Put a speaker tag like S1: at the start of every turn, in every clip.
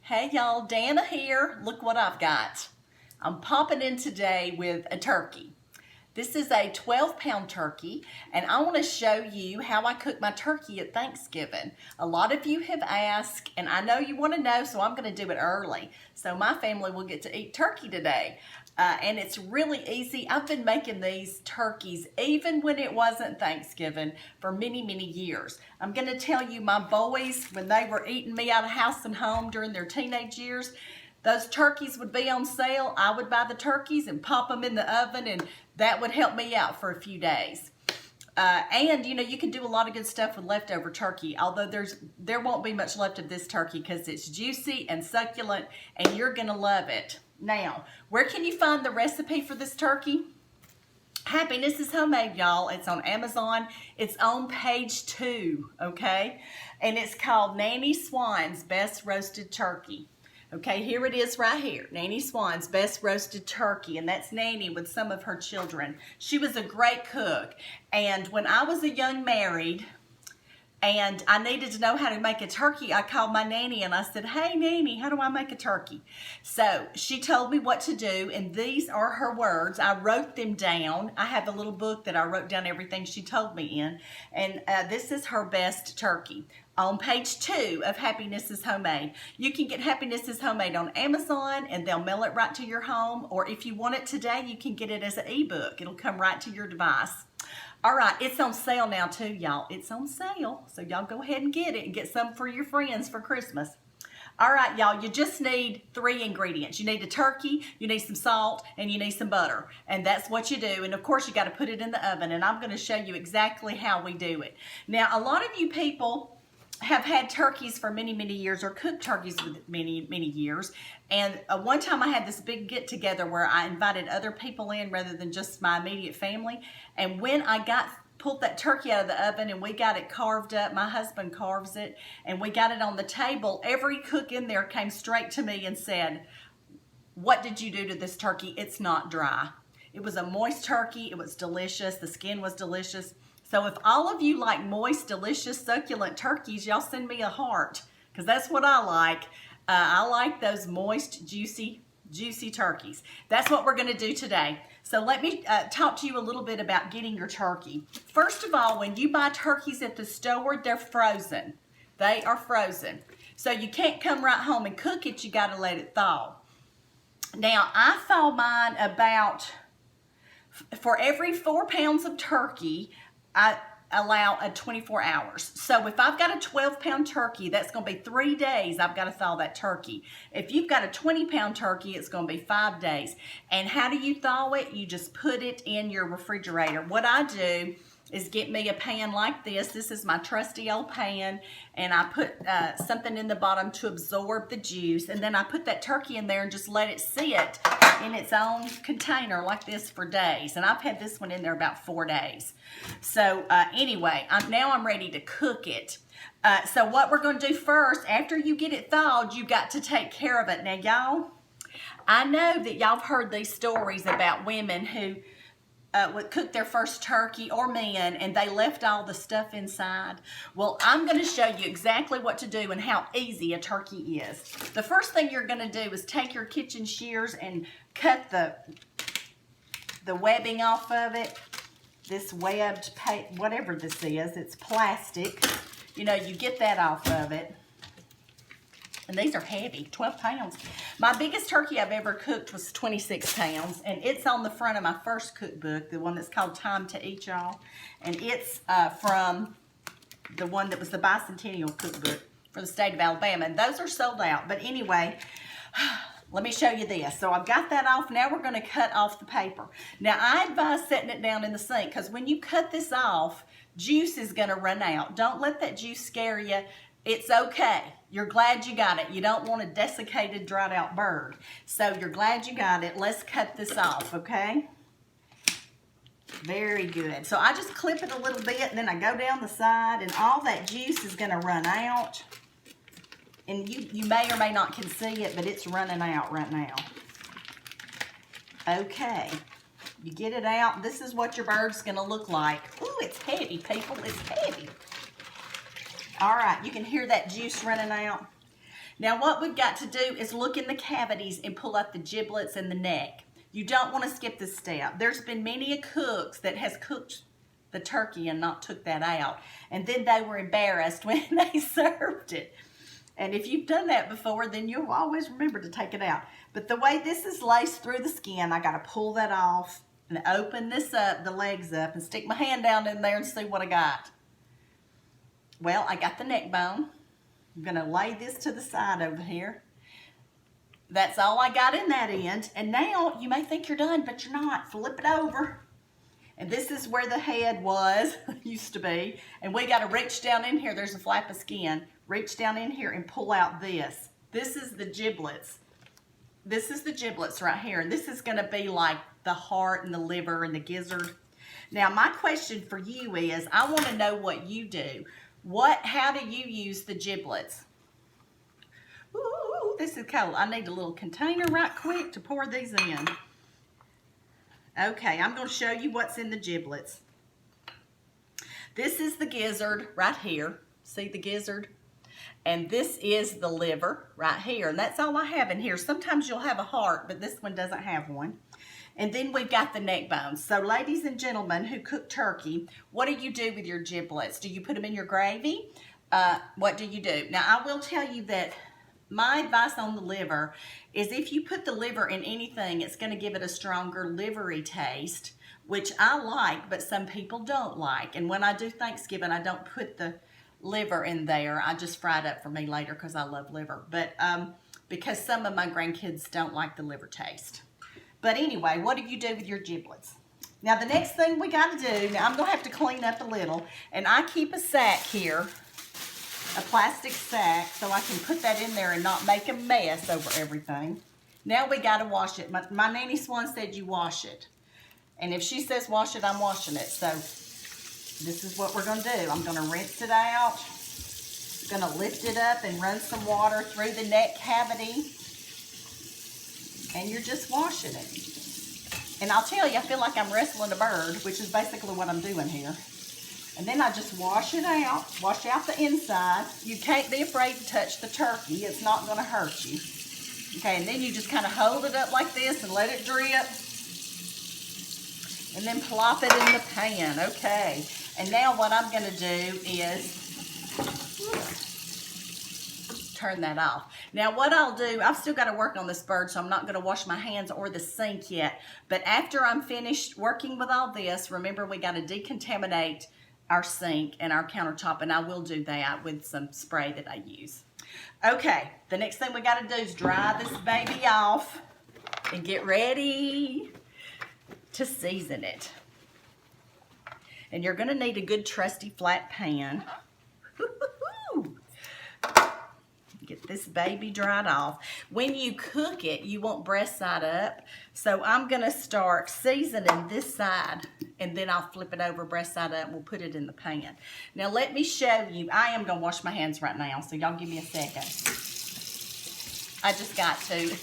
S1: Hey y'all, Danna here. Look what I've got. I'm popping in today with a turkey. This is a 12-pound turkey, and I want to show you how I cook my turkey at Thanksgiving. A lot of you have asked, and I know you want to know, so I'm going to do it early. So my family will get to eat turkey today. And it's really easy. I've been making these turkeys even when it wasn't Thanksgiving for many, many years. I'm going to tell you, my boys, when they were eating me out of house and home during their teenage years, those turkeys would be on sale. I would buy the turkeys and pop them in the oven, and that would help me out for a few days. And you know, you can do a lot of good stuff with leftover turkey, although there won't be much left of this turkey because it's juicy and succulent, and you're gonna love it. Now, where can you find the recipe for this turkey? Happiness is Homemade, y'all. It's on Amazon. It's on page 2, okay? And it's called Nanny Swan's Best Roasted Turkey. Okay, here it is right here. Nanny Swan's Best Roasted Turkey, and that's Nanny with some of her children. She was a great cook, and when I was a young married, and I needed to know how to make a turkey, I called my nanny and I said, "Hey Nanny, how do I make a turkey?" So she told me what to do, and these are her words. I wrote them down. I have a little book that I wrote down everything she told me in, and this is her best turkey. On page 2 of Happiness is Homemade. You can get Happiness is Homemade on Amazon, and they'll mail it right to your home, or if you want it today, you can get it as an ebook. It'll come right to your device. All right, it's on sale now too, y'all. It's on sale, so y'all go ahead and get it and get some for your friends for Christmas. All right, y'all, you just need 3 ingredients. You need a turkey, you need some salt, and you need some butter. And that's what you do. And of course, you got to put it in the oven, and I'm going to show you exactly how we do it. Now, a lot of you people have had turkeys for many, many years, or cooked turkeys with many, many years. And one time I had this big get together where I invited other people in rather than just my immediate family. And when I pulled that turkey out of the oven and we got it carved up, my husband carves it, and we got it on the table, every cook in there came straight to me and said, "What did you do to this turkey? It's not dry." It was a moist turkey. It was delicious. The skin was delicious. So if all of you like moist, delicious, succulent turkeys, y'all send me a heart, because that's what I like. I like those moist, juicy turkeys. That's what we're going to do today. So let me talk to you a little bit about getting your turkey. First of all, when you buy turkeys at the store, they're frozen. They are frozen. So you can't come right home and cook it. You got to let it thaw. Now, I thaw mine for every 4 pounds of turkey, I allow 24 hours. So if I've got a 12-pound turkey, that's going to be 3 days I've got to thaw that turkey. If you've got a 20-pound turkey, it's going to be 5 days. And how do you thaw it? You just put it in your refrigerator. What I do is get me a pan like this. This is my trusty old pan, and I put something in the bottom to absorb the juice, and then I put that turkey in there and just let it sit in its own container like this for days. And I've had this one in there about 4 days. So anyway, now I'm ready to cook it. So what we're going to do first, after you get it thawed, you got to take care of it. Now, y'all, I know that y'all have heard these stories about women who would cook their first turkey, or men, and they left all the stuff inside. Well, I'm going to show you exactly what to do and how easy a turkey is. The first thing you're going to do is take your kitchen shears and cut the webbing off of it. This webbed, whatever this is, it's plastic. You know, you get that off of it. And these are heavy, 12 pounds. My biggest turkey I've ever cooked was 26 pounds, and it's on the front of my first cookbook, the one that's called Time to Eat, y'all. And it's from the one that was the bicentennial cookbook for the state of Alabama, and those are sold out. But anyway, let me show you this. So I've got that off. Now we're going to cut off the paper. Now I advise setting it down in the sink, because when you cut this off, juice is going to run out. Don't let that juice scare you. It's okay. You're glad you got it. You don't want a desiccated, dried out bird. So you're glad you got it. Let's cut this off, okay? Very good. So I just clip it a little bit, and then I go down the side, and all that juice is going to run out. And you may or may not can see it, but it's running out right now. Okay. You get it out. This is what your bird's going to look like. Ooh, it's heavy, people. It's heavy. All right, you can hear that juice running out. Now what we've got to do is look in the cavities and pull out the giblets and the neck. You don't want to skip this step. There's been many a cooks that has cooked the turkey and not took that out. And then they were embarrassed when they served it. And if you've done that before, then you'll always remember to take it out. But the way this is laced through the skin, I got to pull that off and open this up, the legs up, and stick my hand down in there and see what I got. Well, I got the neck bone. I'm going to lay this to the side over here. That's all I got in that end. And now you may think you're done, but you're not. Flip it over. And this is where the head was, used to be. And we got to reach down in here. There's a flap of skin. Reach down in here and pull out this. This is the giblets. This is the giblets right here. And this is going to be like the heart and the liver and the gizzard. Now, my question for you is, I want to know what you do. How do you use the giblets? Ooh, this is cold. I need a little container right quick to pour these in. Okay, I'm going to show you what's in the giblets. This is the gizzard right here. See the gizzard? And this is the liver right here. And that's all I have in here. Sometimes you'll have a heart, but this one doesn't have one. And then we've got the neck bones. So ladies and gentlemen who cook turkey, what do you do with your giblets? Do you put them in your gravy? What do you do? Now, I will tell you that my advice on the liver is if you put the liver in anything, it's going to give it a stronger livery taste, which I like, but some people don't like. And when I do Thanksgiving, I don't put the liver in there. I just fry it up for me later because I love liver. But because some of my grandkids don't like the liver taste. But anyway, what do you do with your giblets? Now, the next thing we got to do, now I'm going to have to clean up a little, and I keep a sack here, a plastic sack, so I can put that in there and not make a mess over everything. Now we got to wash it. My Nanny Swan said you wash it. And if she says wash it, I'm washing it. So this is what we're going to do. I'm going to rinse it out. I'm going to lift it up and run some water through the neck cavity. And you're just washing it. And I'll tell you, I feel like I'm wrestling a bird, which is basically what I'm doing here. And then I just wash it out, wash out the inside. You can't be afraid to touch the turkey. It's not going to hurt you. Okay, and then you just kind of hold it up like this and let it drip. And then plop it in the pan. Okay, and now what I'm going to do is turn that off. Now what I'll do, I've still got to work on this bird, so I'm not going to wash my hands or the sink yet. But after I'm finished working with all this, remember we got to decontaminate our sink and our countertop, and I will do that with some spray that I use. Okay, the next thing we got to do is dry this baby off and get ready to season it. And you're going to need a good trusty flat pan. Get this baby dried off. When you cook it, you want breast side up. So I'm going to start seasoning this side, and then I'll flip it over breast side up and we'll put it in the pan. Now let me show you. I am going to wash my hands right now, so y'all give me a second. I just got to.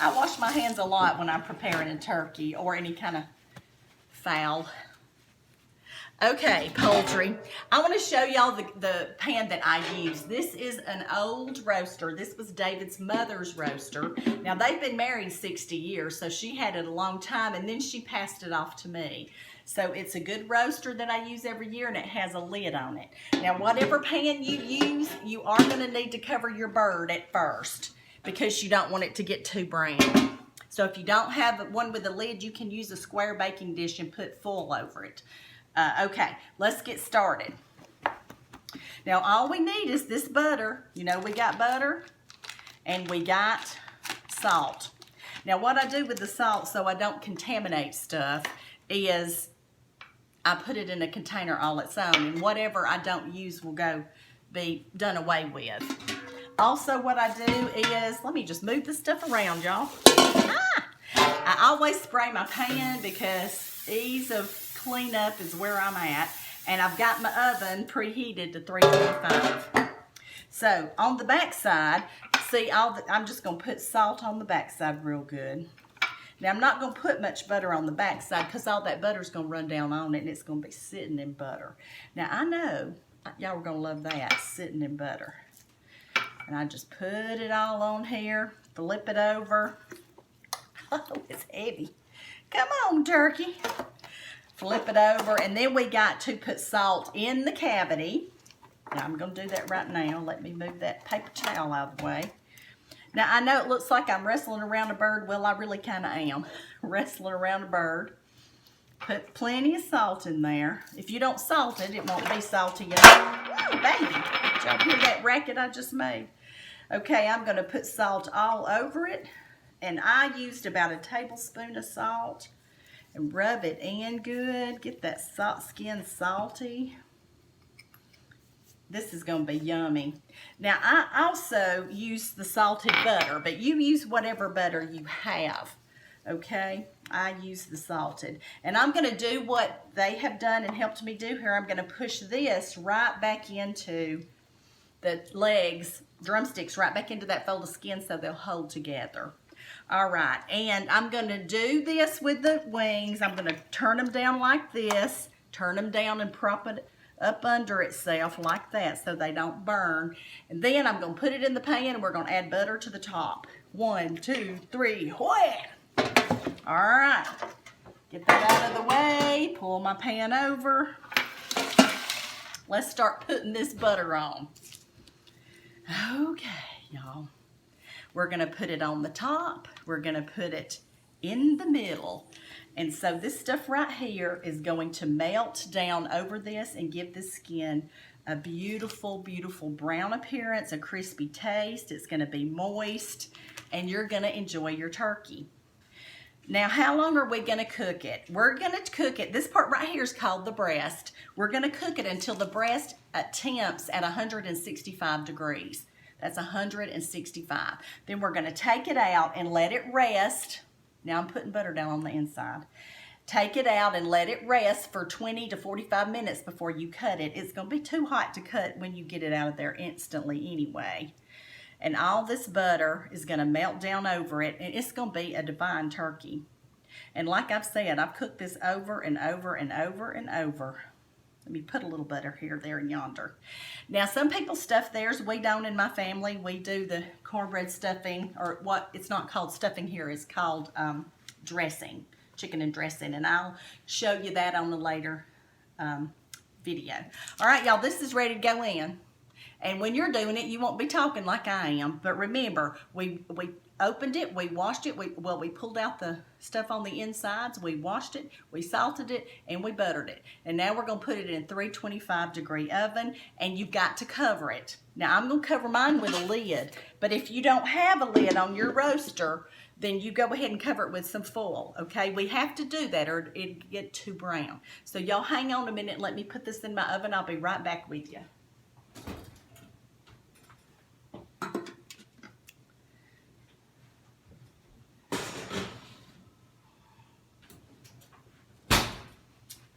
S1: I wash my hands a lot when I'm preparing a turkey or any kind of fowl. Okay, poultry. I want to show y'all the pan that I use. This is an old roaster. This was David's mother's roaster. Now, they've been married 60 years, so she had it a long time, and then she passed it off to me. So it's a good roaster that I use every year, and it has a lid on it. Now, whatever pan you use, you are going to need to cover your bird at first because you don't want it to get too brown. So if you don't have one with a lid, you can use a square baking dish and put full over it. Okay, let's get started. Now, all we need is this butter. You know, we got butter and we got salt. Now, what I do with the salt so I don't contaminate stuff is I put it in a container all its own, and whatever I don't use will be done away with. Also, what I do is, let me just move this stuff around, y'all. I always spray my pan because ease of cleanup is where I'm at, and I've got my oven preheated to 325. So on the back side, see, I'm just going to put salt on the back side real good. Now I'm not going to put much butter on the back side because all that butter is going to run down on it and it's going to be sitting in butter. Now I know Y'all are gonna love that, sitting in butter. And I just put it all on here, flip it over. Oh, it's heavy. Come on, turkey. Flip it over, and then we got to put salt in the cavity. Now, I'm gonna do that right now. Let me move that paper towel out of the way. Now, I know it looks like I'm wrestling around a bird. Well, I really kind of am. Wrestling around a bird. Put plenty of salt in there. If you don't salt it, it won't be salty enough. Ooh, baby. Did y'all hear that racket I just made? Okay, I'm going to put salt all over it. And I used about a tablespoon of salt. And rub it in good. Get that skin salty. This is going to be yummy. Now, I also use the salted butter, but you use whatever butter you have, okay? I use the salted. And I'm going to do what they have done and helped me do here. I'm going to push this right back into the legs, drumsticks, right back into that fold of skin so they'll hold together. All right, and I'm going to do this with the wings. I'm going to turn them down like this, turn them down and prop it up under itself like that so they don't burn. And then I'm going to put it in the pan and we're going to add butter to the top. 1, 2, 3, wham! All right, get that out of the way, pull my pan over. Let's start putting this butter on. Okay, y'all. We're going to put it on the top. We're going to put it in the middle. And so this stuff right here is going to melt down over this and give the skin a beautiful, beautiful brown appearance, a crispy taste. It's going to be moist, and you're going to enjoy your turkey. Now, how long are we going to cook it? We're going to cook it. This part right here is called the breast. We're going to cook it until the breast temps at 165 degrees. That's 165. Then we're going to take it out and let it rest. Now I'm putting butter down on the inside. Take it out and let it rest for 20 to 45 minutes before you cut it. It's going to be too hot to cut when you get it out of there instantly anyway. And all this butter is going to melt down over it, and it's going to be a divine turkey. And like I've said, I've cooked this over and over and over and over. Let me put a little butter here, there, and yonder. Now, some people stuff theirs. We don't in my family. We do the cornbread stuffing, or what it's not called stuffing here. It's called dressing, chicken and dressing. And I'll show you that on a later video. All right, y'all, this is ready to go in. And when you're doing it, you won't be talking like I am. But remember, we opened it, we washed it, we pulled out the stuff on the insides, we washed it, we salted it, and we buttered it. And now we're going to put it in a 325-degree oven, and you've got to cover it. Now, I'm going to cover mine with a lid, but if you don't have a lid on your roaster, then you go ahead and cover it with some foil, okay? We have to do that or it'll get too brown. So y'all hang on a minute and let me put this in my oven. I'll be right back with you.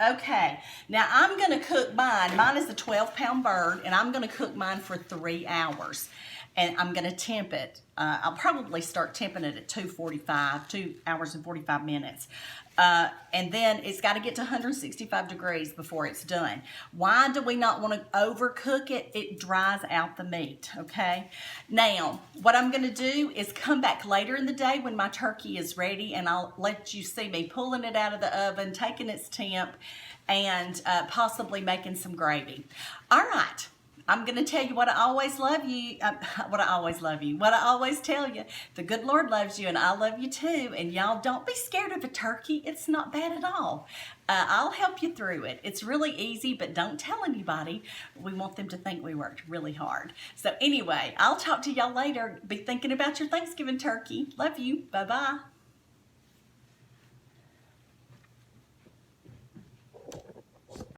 S1: Okay, now I'm going to cook mine. Mine is a 12-pound bird, and I'm going to cook mine for 3 hours. And I'm going to temp it. I'll probably start temping it at 2 hours and 45 minutes. And then it's got to get to 165 degrees before it's done. Why do we not want to overcook it? It dries out the meat, okay? Now, what I'm going to do is come back later in the day when my turkey is ready, and I'll let you see me pulling it out of the oven, taking its temp, and possibly making some gravy. All right. I'm going to tell you what I always love you, what I always tell you. The good Lord loves you, and I love you too. And y'all, don't be scared of a turkey. It's not bad at all. I'll help you through it. It's really easy, but don't tell anybody. We want them to think we worked really hard. So anyway, I'll talk to y'all later. Be thinking about your Thanksgiving turkey. Love you. Bye-bye.